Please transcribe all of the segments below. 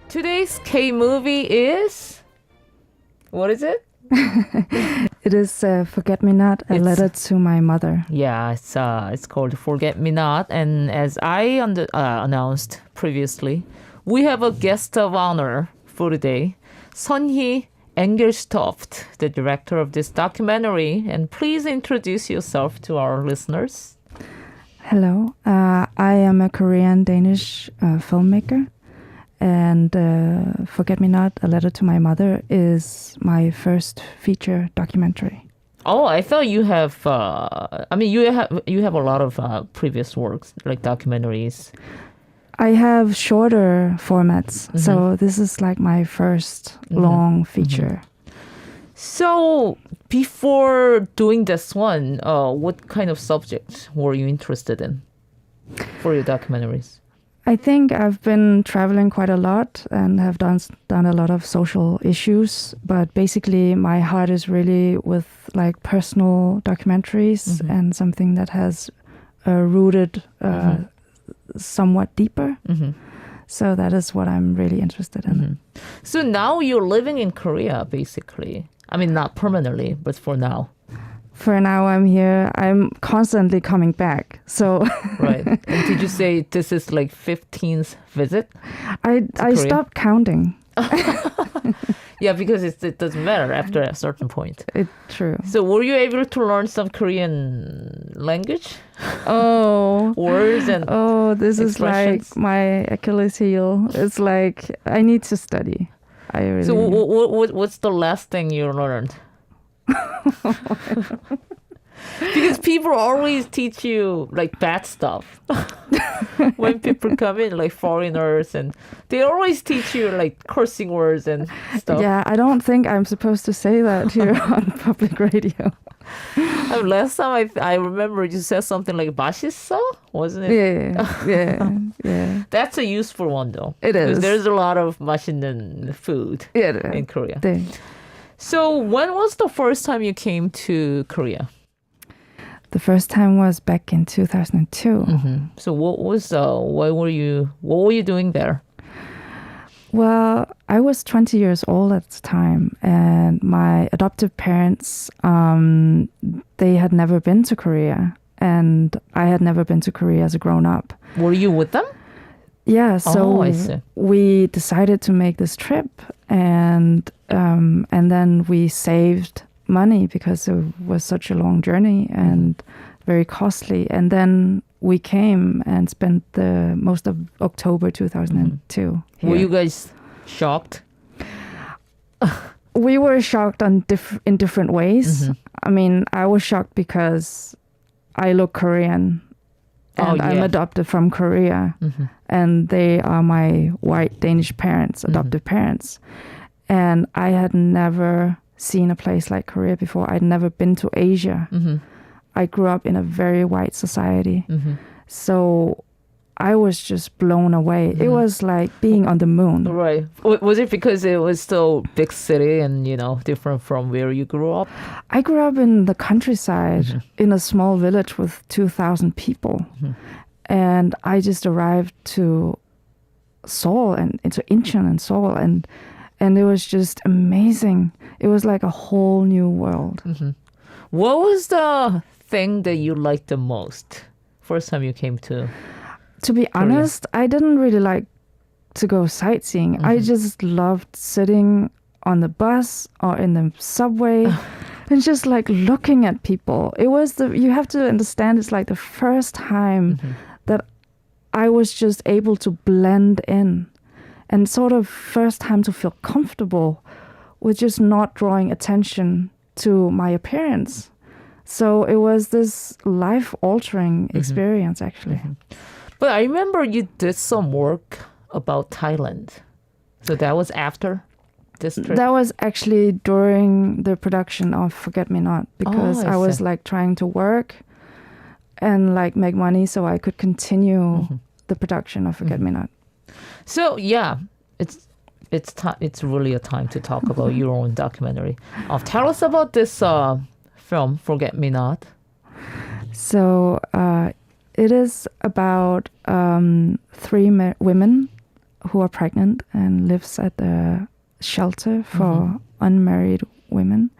Today's K movie is... What is it? It is Forget Me Not, a letter to my mother. Yeah, it's called Forget Me Not. And as I announced previously, we have a guest of honor for today, Sunhee Engelstoft, the director of this documentary. And please introduce yourself to our listeners. Hello, I am a Korean-Danish filmmaker. And Forget Me Not, a letter to my mother is my first feature documentary. Oh, I thought you have. You have a lot of previous works like documentaries. I have shorter formats, so this is like my first long feature. So before doing this one, what kind of subject were you interested in for your documentaries? I think I've been traveling quite a lot and have done a lot of social issues, but basically my heart is really with like personal documentaries and something that has rooted somewhat deeper. So that is what I'm really interested in. So now you're living in Korea, basically. I mean, not permanently, but for now. For now, I'm here. I'm constantly coming back. So right. And did you say this is like 15th visit? I stopped counting. Yeah, because it doesn't matter after a certain point. It's true. So were you able to learn some Korean language? Oh. Words and this is like my Achilles heel. It's like I need to study. So what's the last thing you learned? Because people always teach you like bad stuff when people come in, like foreigners, and they always teach you like cursing words and stuff. Yeah, I don't think I'm supposed to say that here on public radio. Last time I remember you said something like "맛있어," wasn't it? Yeah. That's a useful one though. It is. There's a lot of 맛있는 food in Korea. So when was the first time you came to Korea? The first time was back in 2002. So what were you doing there? Well, I was 20 years old at the time, and my adoptive parents, they had never been to Korea, and I had never been to Korea as a grown-up. Were you with them? Yeah, so we decided to make this trip, and then we saved money because it was such a long journey and very costly. And then we came and spent the most of October 2002. Here. Were you guys shocked? We were shocked in different ways. I mean, I was shocked because I look Korean. And I'm adopted from Korea. And they are my white Danish parents, adoptive parents. And I had never seen a place like Korea before. I'd never been to Asia. I grew up in a very white society. So I was just blown away. It was like being on the moon. Right. Was it because it was still big city and, different from where you grew up? I grew up in the countryside in a small village with 2,000 people. And I just arrived to Seoul and into Incheon and Seoul and it was just amazing. It was like a whole new world. What was the thing that you liked the most first time you came to To be honest, I didn't really like to go sightseeing. I just loved sitting on the bus or in the subway and just like looking at people. It was you have to understand, it's like the first time that I was just able to blend in and sort of first time to feel comfortable with just not drawing attention to my appearance. So it was this life-altering experience, actually. But I remember you did some work about Thailand. So that was after this trip? That was actually during the production of Forget Me Not, because I was like trying to work and like make money so I could continue the production of Forget Me Not. So yeah, it's really a time to talk about your own documentary. Tell us about this film, Forget Me Not. So it is about three women who are pregnant and lives at the shelter for unmarried women.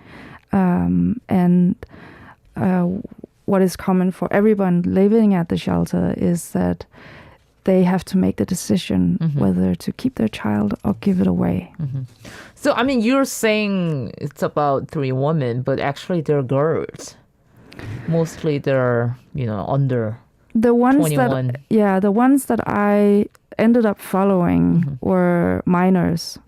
What is common for everyone living at the shelter is that they have to make the decision whether to keep their child or give it away. So, I mean, you're saying it's about 3 women, but actually they're girls. Mostly they're, under The ones 21. the ones that I ended up following were minors.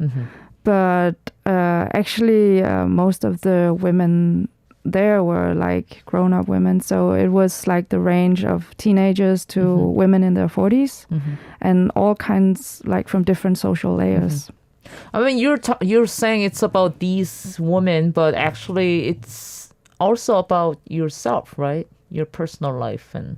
But actually, most of the women there were like grown-up women. So it was like the range of teenagers to women in their 40s and all kinds, like from different social layers. I mean, you're saying it's about these women, but actually it's also about yourself, right? Your personal life and,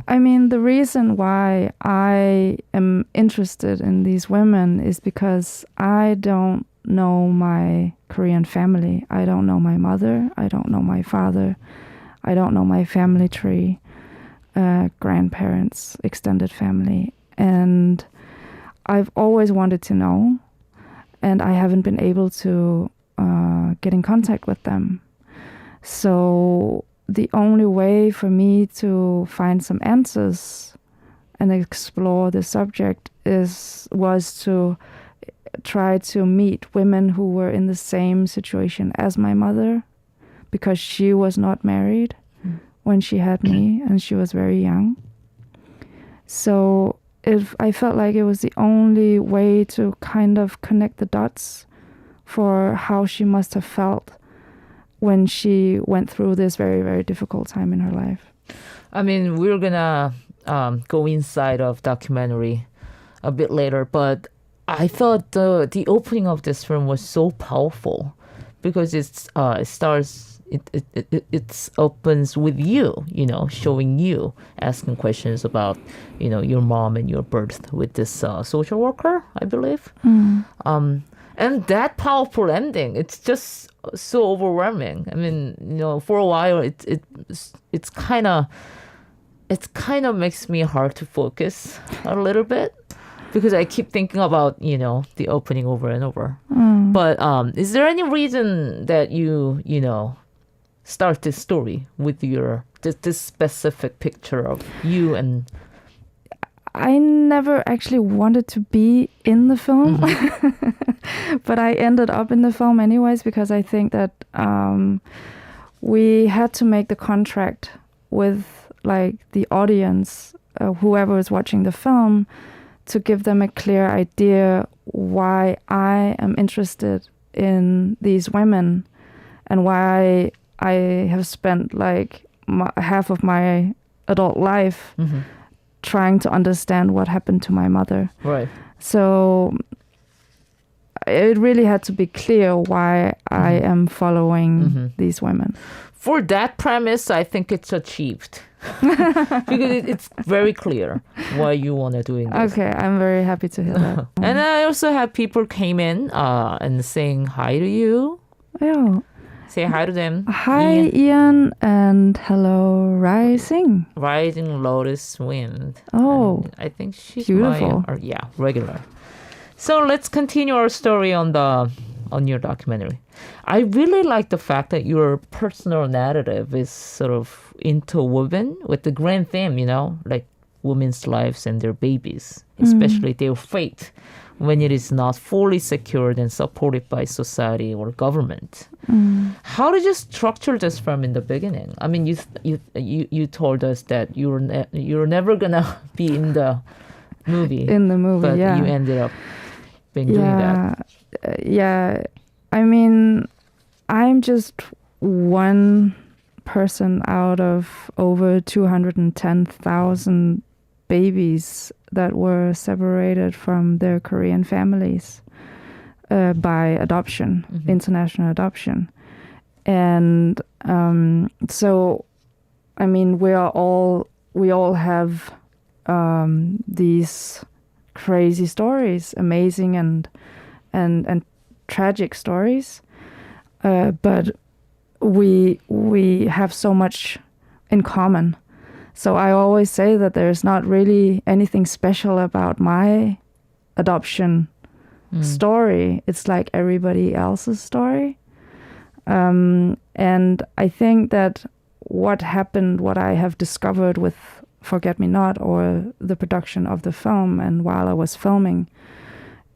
I mean, the reason why I am interested in these women is because I don't know my Korean family. I don't know my mother. I don't know my father. I don't know my family tree, grandparents, extended family. And I've always wanted to know, and I haven't been able to get in contact with them. So the only way for me to find some answers and explore the subject was to try to meet women who were in the same situation as my mother, because she was not married when she had me and she was very young. So I felt like it was the only way to kind of connect the dots for how she must have felt when she went through this very, very difficult time in her life. I mean, we're gonna go inside of documentary a bit later, but I thought the opening of this film was so powerful because it opens with you, showing you asking questions about, your mom and your birth with this social worker, I believe. And that powerful ending, it's just so overwhelming. I mean, for a while, it's kind of makes me hard to focus a little bit because I keep thinking about, the opening over and over. But is there any reason that you start this story with this specific picture of you? And I never actually wanted to be in the film, but I ended up in the film anyways because I think that we had to make the contract with like the audience, whoever is watching the film, to give them a clear idea why I am interested in these women and why I have spent like half of my adult life trying to understand what happened to my mother. Right. So it really had to be clear why I am following these women. For that premise, I think it's achieved. Because it's very clear why you want to do this. Okay, I'm very happy to hear that. And I also have people came in and saying hi to you. Yeah. Say hi to them. Hi, Ian, and hello, Rising. Rising Lotus Wind. Oh, and I think she's beautiful. Regular. So let's continue our story on your documentary. I really like the fact that your personal narrative is sort of interwoven with the grand theme, like women's lives and their babies, especially their fate when it is not fully secured and supported by society or government. How did you structure this from in the beginning? I mean, you told us that you're never gonna be in the movie. In the movie, but yeah. you ended up doing that. Yeah. I mean, I'm just one person out of over 210,000 babies that were separated from their Korean families by adoption, international adoption. And so, I mean, we all have these crazy stories, amazing and tragic stories, but we have so much in common. So I always say that there's not really anything special about my adoption story. It's like everybody else's story. And I think that what I have discovered with Forget Me Not, or the production of the film, and while I was filming,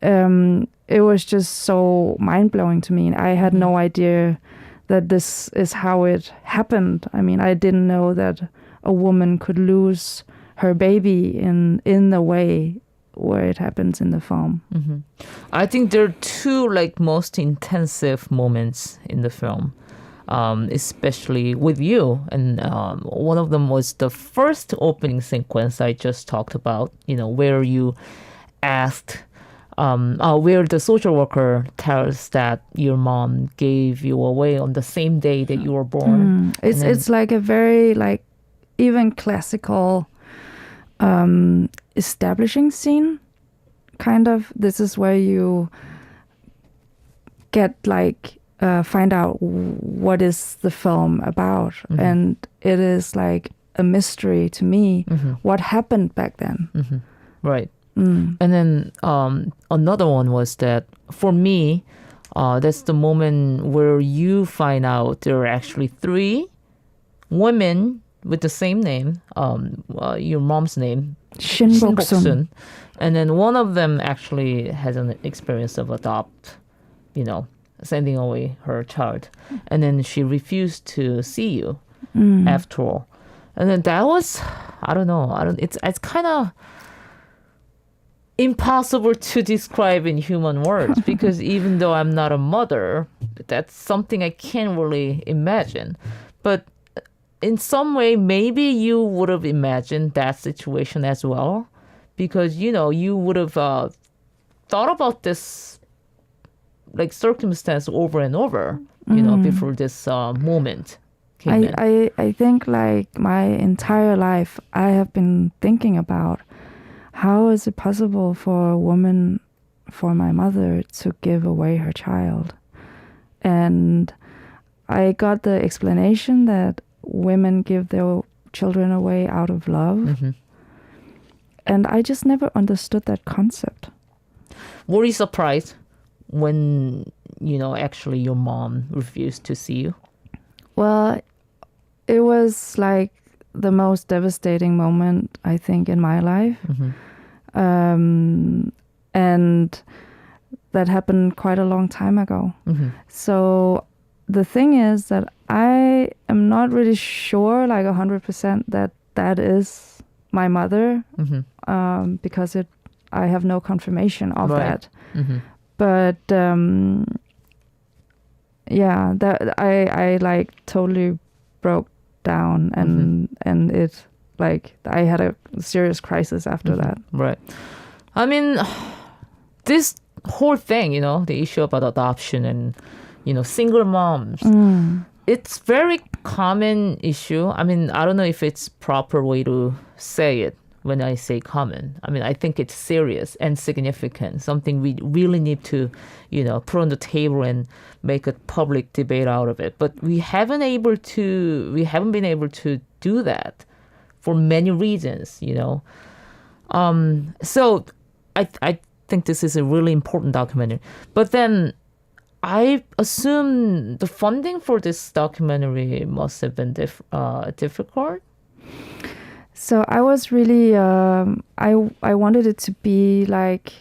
it was just so mind-blowing to me. I had no idea that this is how it happened. I mean, I didn't know that a woman could lose her baby in the way where it happens in the film. Mm-hmm. I think there are two like most intensive moments in the film, especially with you. And one of them was the first opening sequence I just talked about, where you asked, where the social worker tells that your mom gave you away on the same day that you were born. It's like a very like even classical establishing scene, kind of. This is where you get like find out what is the film about, and it is like a mystery to me what happened back then. Right. And then another one was that for me, that's the moment where you find out there are actually 3 women with the same name, your mom's name, Shin Bok-sun. And then one of them actually has an experience of sending away her child. And then she refused to see you after all. And then that was, it's kind of impossible to describe in human words, because even though I'm not a mother, that's something I can't really imagine. But in some way, maybe you would have imagined that situation as well, because, you would have thought about this like circumstance over and over, before this moment came in. I think like my entire life, I have been thinking about how is it possible for a woman, for my mother, to give away her child. And I got the explanation that women give their children away out of love. And I just never understood that concept. Were you surprised when, actually your mom refused to see you? Well, it was like the most devastating moment, I think, in my life. And that happened quite a long time ago. So the thing is that I am not really sure, like 100%, that is my mother, because I have no confirmation of that. But that I like totally broke down, and it like I had a serious crisis after that. Right. I mean, this whole thing, the issue about adoption and single moms, it's very common issue. I mean, I don't know if it's proper way to say it when I say common. I mean, I think it's serious and significant, something we really need to, put on the table and make a public debate out of it. But we haven't been able to do that for many reasons, So I think this is a really important documentary. But then I assume the funding for this documentary must have been difficult. So I was really, I wanted it to be like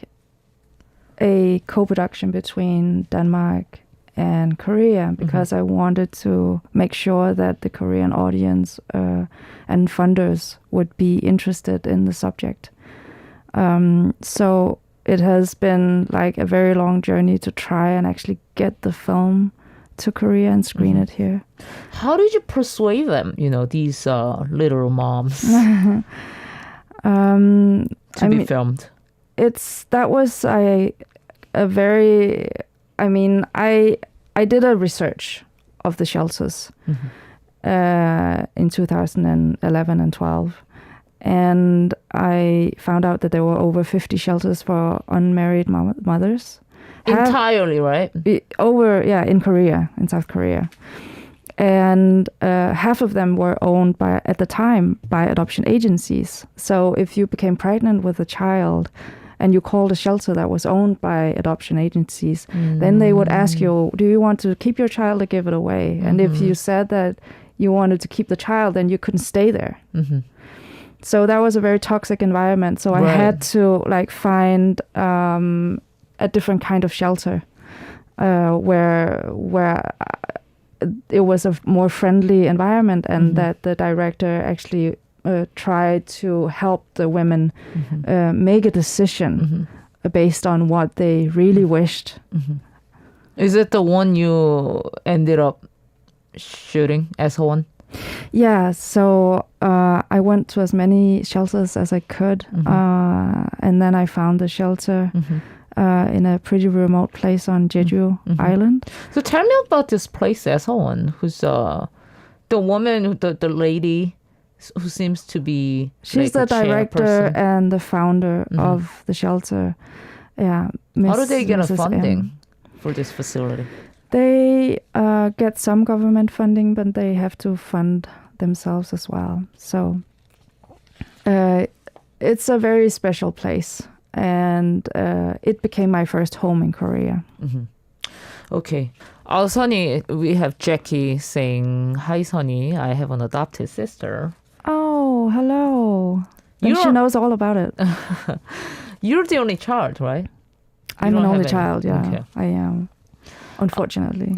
a co-production between Denmark and Korea, because I wanted to make sure that the Korean audience and funders would be interested in the subject. So it has been like a very long journey to try and actually get the film to Korea and screen it here. How did you persuade them, these little moms to be filmed? I did a research of the shelters in 2011 and 12. And I found out that there were over 50 shelters for unmarried mothers. Entirely, right? In Korea, in South Korea. And half of them were owned at the time by adoption agencies. So if you became pregnant with a child and you called a shelter that was owned by adoption agencies, then they would ask you, do you want to keep your child or give it away? And if you said that you wanted to keep the child, then you couldn't stay there. So that was a very toxic environment. So I had to like find a different kind of shelter where it was a more friendly environment, and that the director actually tried to help the women make a decision based on what they really wished. Is it the one you ended up shooting as one? Yeah, so I went to as many shelters as I could, and then I found the shelter in a pretty remote place on Jeju Island. So tell me about this place as one. Who's the woman, the lady who seems to be she's like the director and the founder of the shelter. Yeah. How do they get Mrs. funding M. for this facility? They get some government funding, but they have to fund themselves as well. So it's a very special place, and it became my first home in Korea. Okay. Sunhee, we have Jackie saying, "Hi, Sunhee. I have an adopted sister." Oh, hello. And she knows all about it. You're the only child, right? I'm an don't only have any. child, yeah. Okay. I am. Unfortunately.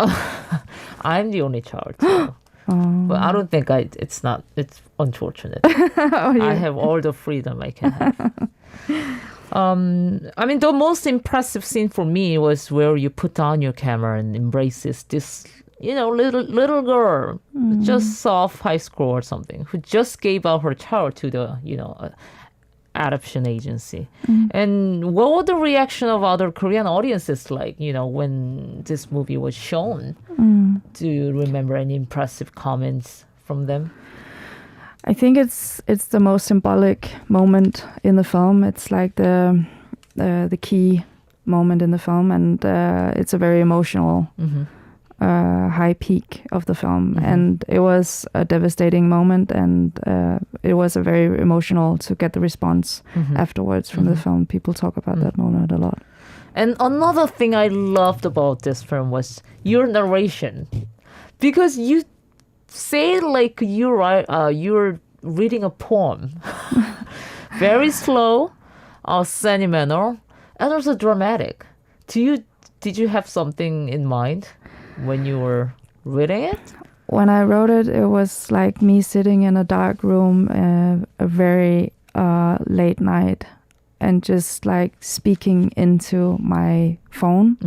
I'm the only child. So. But I don't think it's unfortunate. I have all the freedom I can have. I mean, the most impressive scene for me was where you put down your camera and embraces this, little girl, just off high school or something, who just gave out her child to the, adoption agency. And what were the reaction of other Korean audiences like, when this movie was shown? Do you remember any impressive comments from them? I think it's the most symbolic moment in the film. It's like the key moment in the film, and it's a very emotional high peak of the film. And it was a devastating moment, and it was a very emotional to get the response afterwards from the film. People talk about that moment a lot. And another thing I loved about this film was your narration, because you say like you're reading a poem, very slow, sentimental, and also dramatic. Did you have something in mind when you were reading it? When I wrote it, it was like me sitting in a dark room, a very late night, and just like speaking into my phone.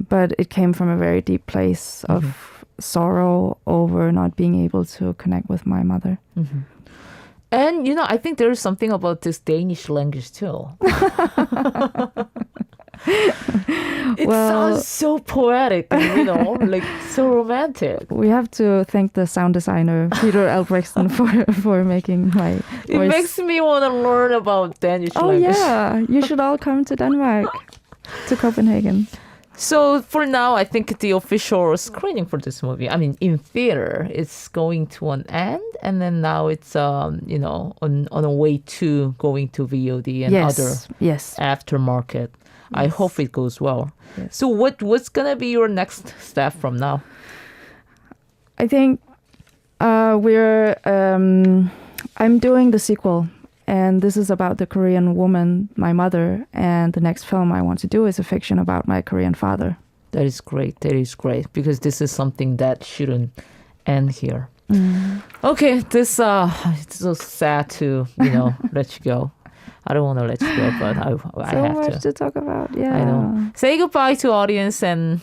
But it came from a very deep place of sorrow over not being able to connect with my mother. And I think there's something about this Danish language too. It sounds so poetic, like so romantic. We have to thank the sound designer Peter Albrechtsson for making my voice. It makes me want to learn about Danish language. Oh yeah, you should all come to Denmark, to Copenhagen. So for now, I think the official screening for this movie, I mean, in theater, it's going to an end, and then now it's on a way to going to VOD and other aftermarket. Yes. I hope it goes well. Yes. So what's gonna be your next step from now? I think I'm doing the sequel. And this is about the Korean woman, my mother. And the next film I want to do is a fiction about my Korean father. That is great. That is great. Because this is something that shouldn't end here. Okay, it's so sad to, let you go. I don't want to let you go, but I have to. So much to talk about, yeah. I know. Say goodbye to audience and,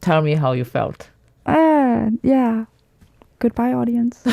tell me how you felt. Yeah. Goodbye, audience.